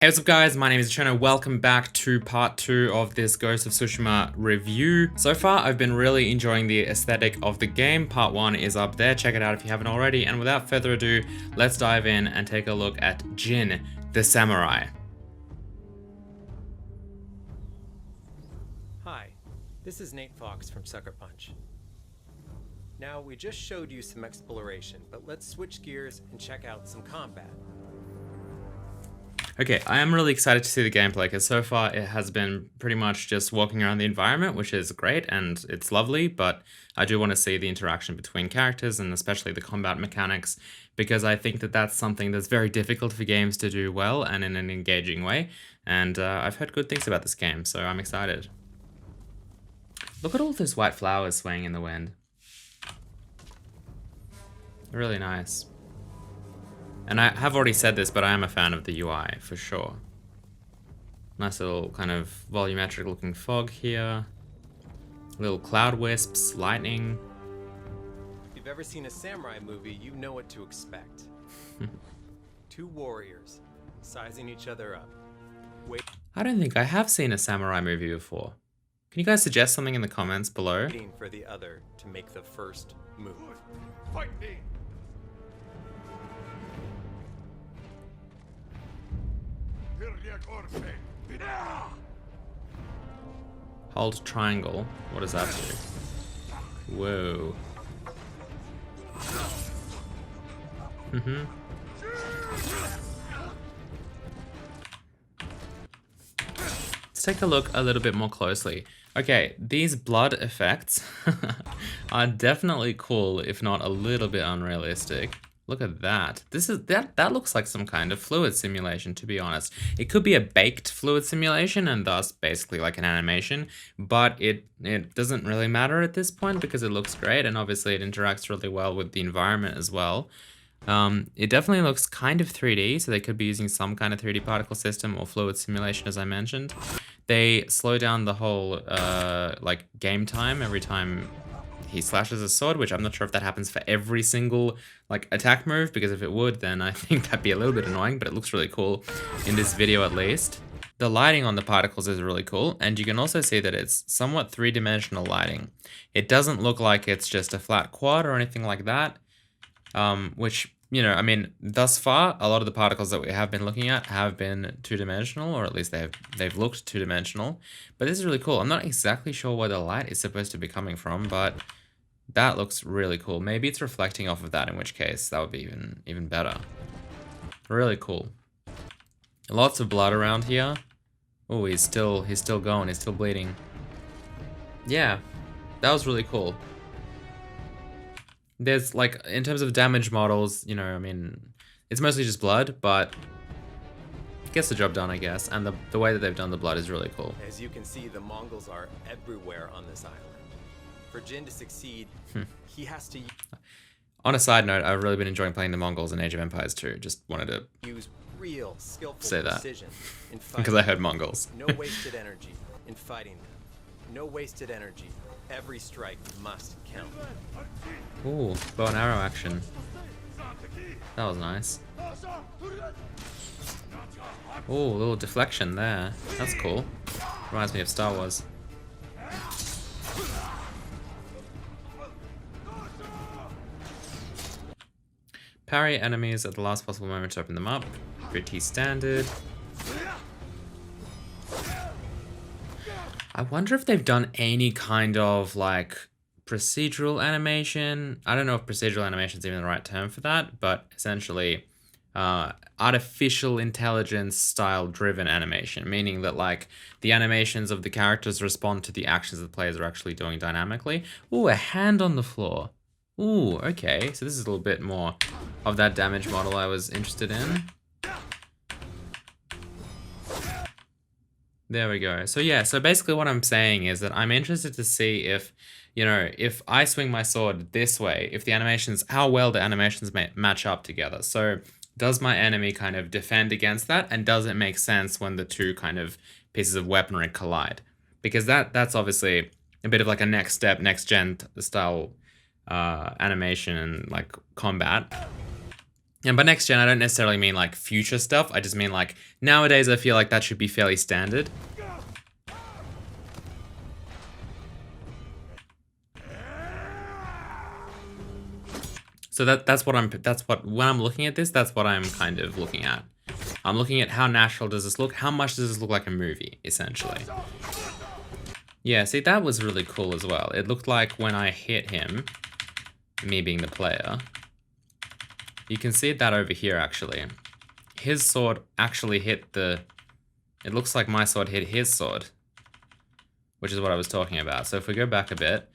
Hey, what's up guys, my name is Cherno. Welcome back to part 2 of this Ghost of Tsushima review. So far, I've been really enjoying the aesthetic of the game. Part 1 is up there, check it out if you haven't already. And without further ado, let's dive in and take a look at Jin, the samurai. Hi, this is Nate Fox from Sucker Punch. Now, we just showed you some exploration, but let's switch gears and check out some combat. Okay, I am really excited to see the gameplay because so far it has been pretty much just walking around the environment, which is great and it's lovely, but I do want to see the interaction between characters and especially the combat mechanics because I think that that's something that's very difficult for games to do well and in an engaging way, and I've heard good things about this game, so I'm excited. Look at all those white flowers swaying in the wind. They're really nice. And I have already said this, but I am a fan of the UI, for sure. Nice little kind of volumetric looking fog here. Little cloud wisps, lightning. If you've ever seen a samurai movie, you know what to expect. Two warriors, sizing each other up. I don't think I have seen a samurai movie before. Can you guys suggest something in the comments below? Waiting for the other to make the first move. Fight me! Hold triangle. What does that do? Whoa. Let's take a look a little bit more closely. Okay, these blood effects are definitely cool, if not a little bit unrealistic. Look at that. That looks like some kind of fluid simulation, to be honest. It could be a baked fluid simulation and thus basically like an animation, but it doesn't really matter at this point because it looks great and obviously it interacts really well with the environment as well. It definitely looks kind of 3D, so they could be using some kind of 3D particle system or fluid simulation, as I mentioned. They slow down the whole like game time every time he slashes a sword, which I'm not sure if that happens for every single like attack move, because if it would, then I think that'd be a little bit annoying, but it looks really cool in this video at least. The lighting on the particles is really cool, and you can also see that it's somewhat three-dimensional lighting. It doesn't look like it's just a flat quad or anything like that, which, you know, I mean, thus far, a lot of the particles that we have been looking at have been two-dimensional, or at least they've looked two-dimensional, but this is really cool. I'm not exactly sure where the light is supposed to be coming from, but that looks really cool. Maybe it's reflecting off of that, in which case that would be even better. Really cool. Lots of blood around here. Oh, he's still going. He's still bleeding. Yeah, that was really cool. There's like, in terms of damage models, you know, I mean, it's mostly just blood, but it gets the job done, I guess. And the way that they've done the blood is really cool. As you can see, the Mongols are everywhere on this island. For Jin to succeed, he has to On a side note, I've really been enjoying playing the Mongols in Age of Empires 2. Just wanted to use real skillful say that precision in fighting. because I heard Mongols. No wasted energy in fighting them. No wasted energy. Every strike must count. Ooh, bow and arrow action. That was nice. Ooh, a little deflection there. That's cool. Reminds me of Star Wars. Parry enemies at the last possible moment to open them up. Pretty standard. I wonder if they've done any kind of like procedural animation. I don't know if procedural animation is even the right term for that, but essentially artificial intelligence style driven animation, meaning that like the animations of the characters respond to the actions that the players are actually doing dynamically. Ooh, a hand on the floor. Ooh, okay, so this is a little bit more of that damage model I was interested in. There we go. So yeah, so basically what I'm saying is that I'm interested to see if, you know, if I swing my sword this way, if the animations, how well the animations match up together. So does my enemy kind of defend against that? And does it make sense when the two kind of pieces of weaponry collide? Because that's obviously a bit of like a next step, next gen style animation and like combat. And by next gen, I don't necessarily mean like future stuff. I just mean like nowadays I feel like that should be fairly standard. So when I'm looking at this, that's what I'm kind of looking at. I'm looking at how natural does this look? How much does this look like a movie, essentially? Yeah, see, that was really cool as well. It looked like when I hit him, me being the player, you can see that over here, actually. His sword actually hit the... It looks like my sword hit his sword, which is what I was talking about. So if we go back a bit,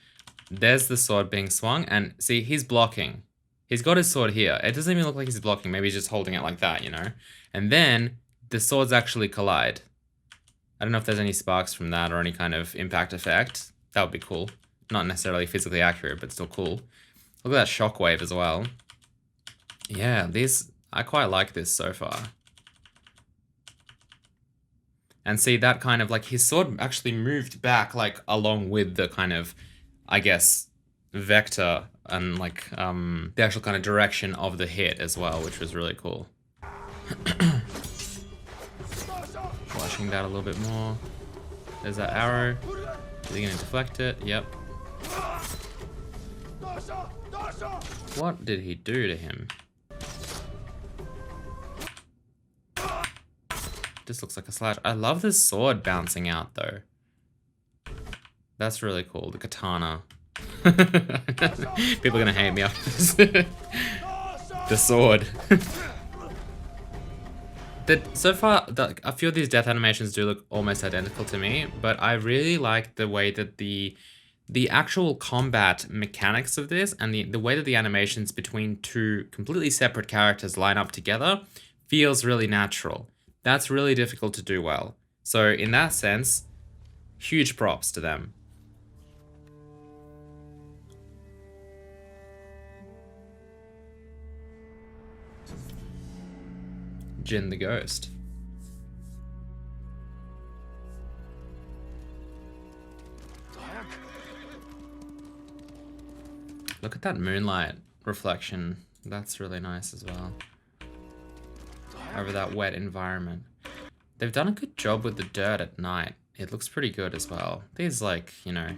there's the sword being swung, and see, he's blocking. He's got his sword here. It doesn't even look like he's blocking. Maybe he's just holding it like that, you know? And then the swords actually collide. I don't know if there's any sparks from that or any kind of impact effect. That would be cool. Not necessarily physically accurate, but still cool. Look at that shockwave as well. Yeah, I quite like this so far. And see, that kind of, like, his sword actually moved back, like, along with the kind of, I guess, vector and, like, the actual kind of direction of the hit as well, which was really cool. Flashing that a little bit more. There's that arrow. Is he gonna deflect it? Yep. What did he do to him? This looks like a slash. I love this sword bouncing out, though. That's really cool. The katana. People are gonna hate me after this. The sword. So far, a few of these death animations do look almost identical to me, but I really like the way that the actual combat mechanics of this and the way that the animations between two completely separate characters line up together feels really natural. That's really difficult to do well. So in that sense, huge props to them. Jin the Ghost. Look at that moonlight reflection. That's really nice as well. Over that wet environment. They've done a good job with the dirt at night. It looks pretty good as well. These, like, you know,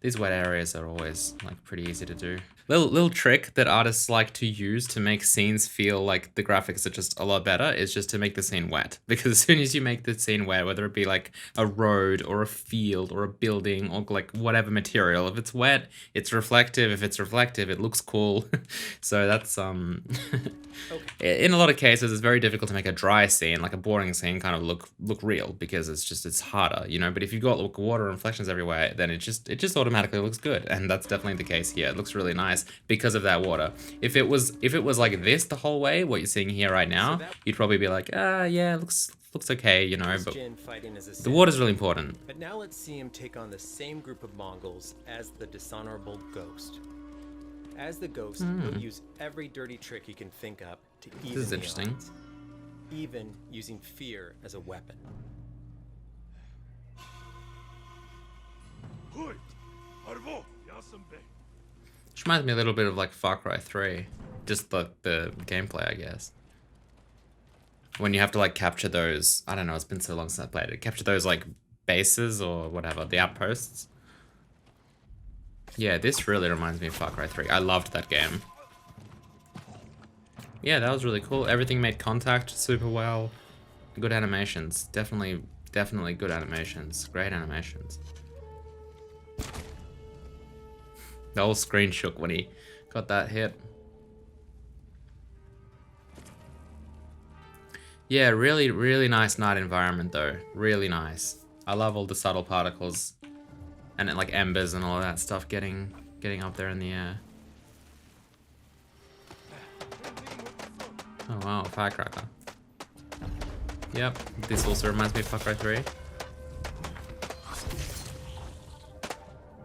these wet areas are always, like, pretty easy to do. Little trick that artists like to use to make scenes feel like the graphics are just a lot better is just to make the scene wet. Because as soon as you make the scene wet, whether it be like a road or a field or a building or like whatever material, if it's wet, it's reflective. If it's reflective, it looks cool. So that's okay. In a lot of cases, it's very difficult to make a dry scene, like a boring scene, kind of look real because it's harder, you know. But if you've got like water and reflections everywhere, then it just automatically looks good, and that's definitely the case here. It looks really nice because of that water. If it was like this the whole way, what you're seeing here right now, you'd probably be like, yeah, looks okay, you know. But the water's really important. But now let's see him take on the same group of Mongols as the dishonorable Ghost. As the Ghost, he'll use every dirty trick he can think up to even This is interesting. odds, even using fear as a weapon. Which reminds me a little bit of like Far Cry 3. Just the gameplay, I guess. When you have to like capture those, I don't know, it's been so long since I played it. Capture those like bases or whatever, the outposts. Yeah, this really reminds me of Far Cry 3. I loved that game. Yeah, that was really cool. Everything made contact super well. Good animations. Definitely good animations. Great animations. The whole screen shook when he got that hit. Yeah, really nice night environment though. Really nice. I love all the subtle particles and like embers and all of that stuff getting up there in the air. Oh wow, firecracker. Yep, this also reminds me of Far Cry 3.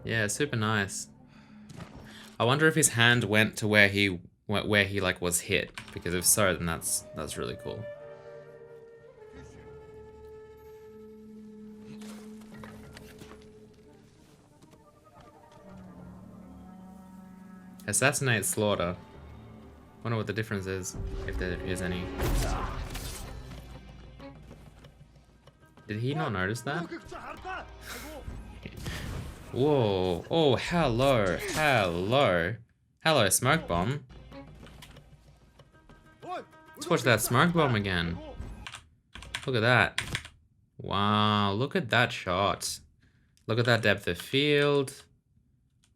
Yeah, super nice. I wonder if his hand went to where he like was hit, because if so, then that's really cool. Assassinate Slaughter. Wonder what the difference is, if there is any. Did he not notice that? Whoa. Oh, hello. Hello. Hello, smoke bomb. Let's watch that smoke bomb again. Look at that. Wow, look at that shot. Look at that depth of field.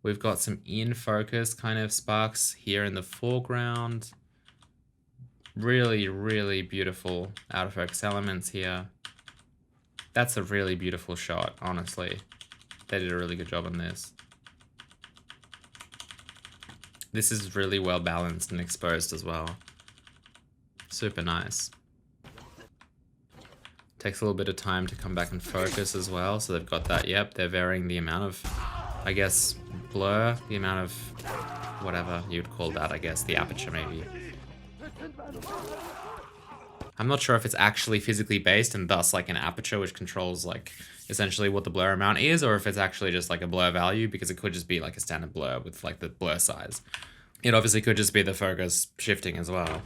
We've got some in focus kind of sparks here in the foreground. Really, really beautiful out of focus elements here. That's a really beautiful shot, honestly. They did a really good job on this. This is really well balanced and exposed as well. Super nice. Takes a little bit of time to come back and focus as well, so they've got that. Yep, they're varying the amount of, I guess, blur, the amount of whatever you'd call that, I guess, the aperture maybe. I'm not sure if it's actually physically based and thus like an aperture which controls like essentially what the blur amount is, or if it's actually just like a blur value, because it could just be like a standard blur with like the blur size. It obviously could just be the focus shifting as well.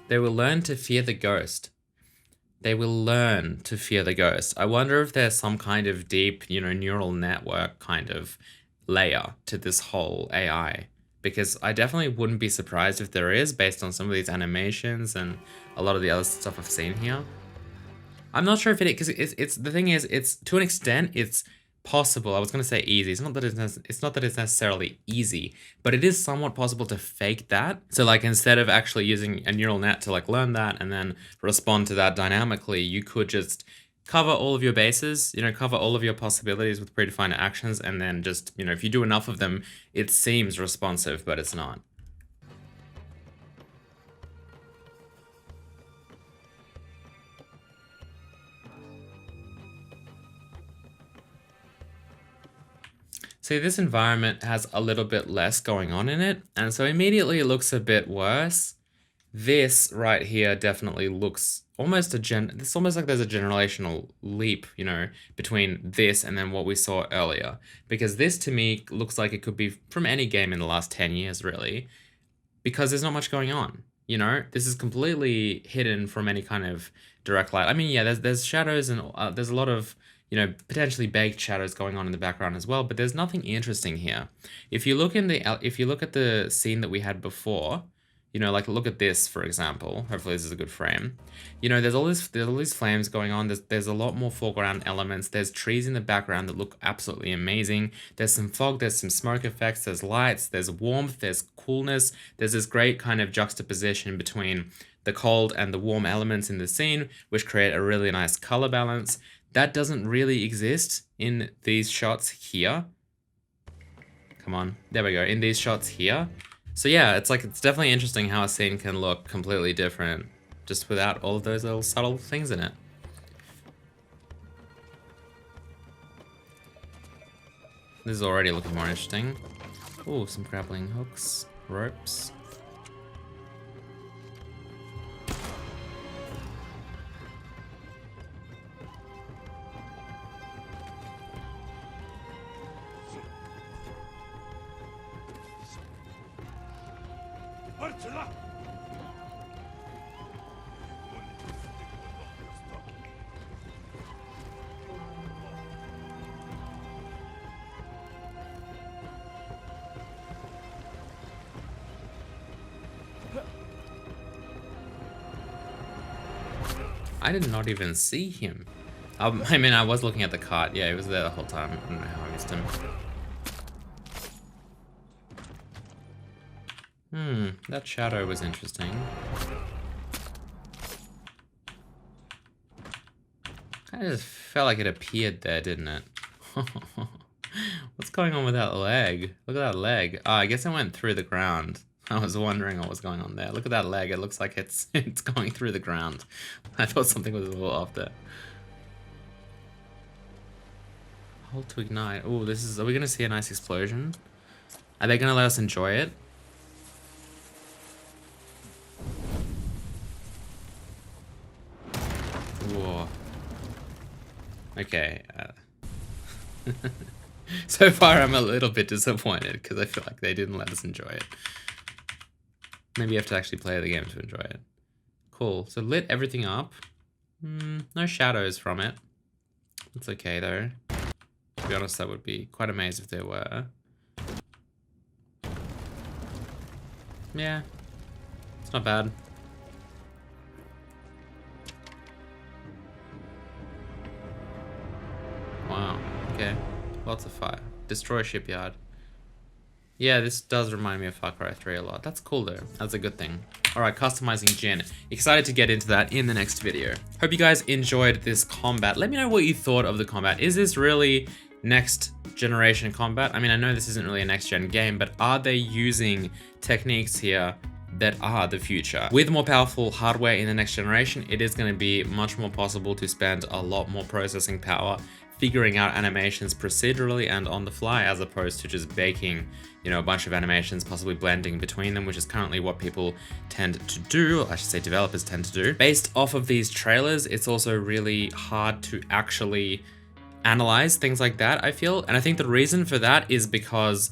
They will learn to fear the ghost. They will learn to fear the ghost. I wonder if there's some kind of deep, you know, neural network kind of layer to this whole AI. Because I definitely wouldn't be surprised if there is, based on some of these animations and a lot of the other stuff I've seen here. I'm not sure if it is, because it's the thing is, it's to an extent, it's possible. I was going to say easy. It's not that it's necessarily easy, but it is somewhat possible to fake that. So like instead of actually using a neural net to like learn that and then respond to that dynamically, you could just cover all of your bases, you know, cover all of your possibilities with predefined actions, and then just, you know, if you do enough of them, it seems responsive, but it's not. See, this environment has a little bit less going on in it, and so immediately it looks a bit worse. This right here definitely looks almost it's almost like there's a generational leap, you know, between this and then what we saw earlier. Because this to me looks like it could be from any game in the last 10 years, really, because there's not much going on. You know, this is completely hidden from any kind of direct light. I mean, yeah, there's shadows and there's a lot of, you know, potentially baked shadows going on in the background as well, but there's nothing interesting here. If you look at the scene that we had before, you know, like look at this, for example. Hopefully this is a good frame. You know, there's all these flames going on. There's a lot more foreground elements. There's trees in the background that look absolutely amazing. There's some fog, there's some smoke effects, there's lights, there's warmth, there's coolness. There's this great kind of juxtaposition between the cold and the warm elements in the scene, which create a really nice color balance. That doesn't really exist in these shots here. Come on, there we go, in these shots here. So yeah, it's definitely interesting how a scene can look completely different just without all of those little subtle things in it. This is already looking more interesting. Ooh, some grappling hooks, ropes. I did not even see him. I mean, I was looking at the cart. Yeah, he was there the whole time. I don't know how I missed him. That shadow was interesting. Kind of just felt like it appeared there, didn't it? What's going on with that leg? Look at that leg. Oh, I guess it went through the ground. I was wondering what was going on there. Look at that leg. It looks like it's going through the ground. I thought something was a little off there. Hold to ignite. Oh, are we going to see a nice explosion? Are they going to let us enjoy it? Okay. So far, I'm a little bit disappointed because I feel like they didn't let us enjoy it. Maybe you have to actually play the game to enjoy it. Cool. So lit everything up. No shadows from it. It's okay though. To be honest, that would be quite amazing if there were. Yeah. It's not bad. Wow. Okay. Lots of fire. Destroy shipyard. Yeah, this does remind me of Far Cry 3 a lot. That's cool though. That's a good thing. Alright, customizing Jin. Excited to get into that in the next video. Hope you guys enjoyed this combat. Let me know what you thought of the combat. Is this really next generation combat? I mean, I know this isn't really a next gen game, but are they using techniques here that are the future? With more powerful hardware in the next generation, it is going to be much more possible to spend a lot more processing power figuring out animations procedurally and on the fly, as opposed to just baking, you know, a bunch of animations, possibly blending between them, which is currently what people tend to do, I should say developers tend to do. Based off of these trailers, it's also really hard to actually analyze things like that, I feel. And I think the reason for that is because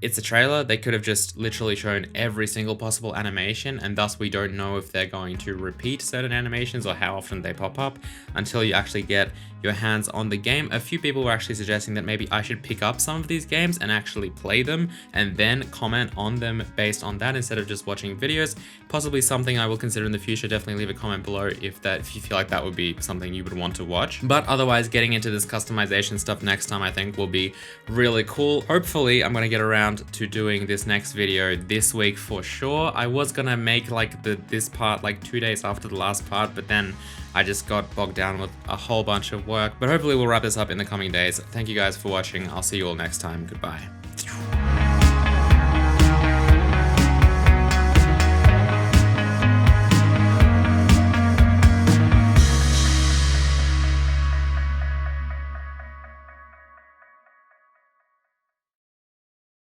it's a trailer. They could have just literally shown every single possible animation, and thus we don't know if they're going to repeat certain animations or how often they pop up until you actually get your hands on the game. A few people were actually suggesting that maybe I should pick up some of these games and actually play them and then comment on them based on that instead of just watching videos. Possibly something I will consider in the future. Definitely leave a comment below if you feel like that would be something you would want to watch. But otherwise, getting into this customization stuff next time I think will be really cool. Hopefully I'm gonna get around to doing this next video this week for sure. I was gonna make like this part like 2 days after the last part, but then I just got bogged down with a whole bunch of work. But hopefully we'll wrap this up in the coming days. Thank you guys for watching. I'll see you all next time. Goodbye.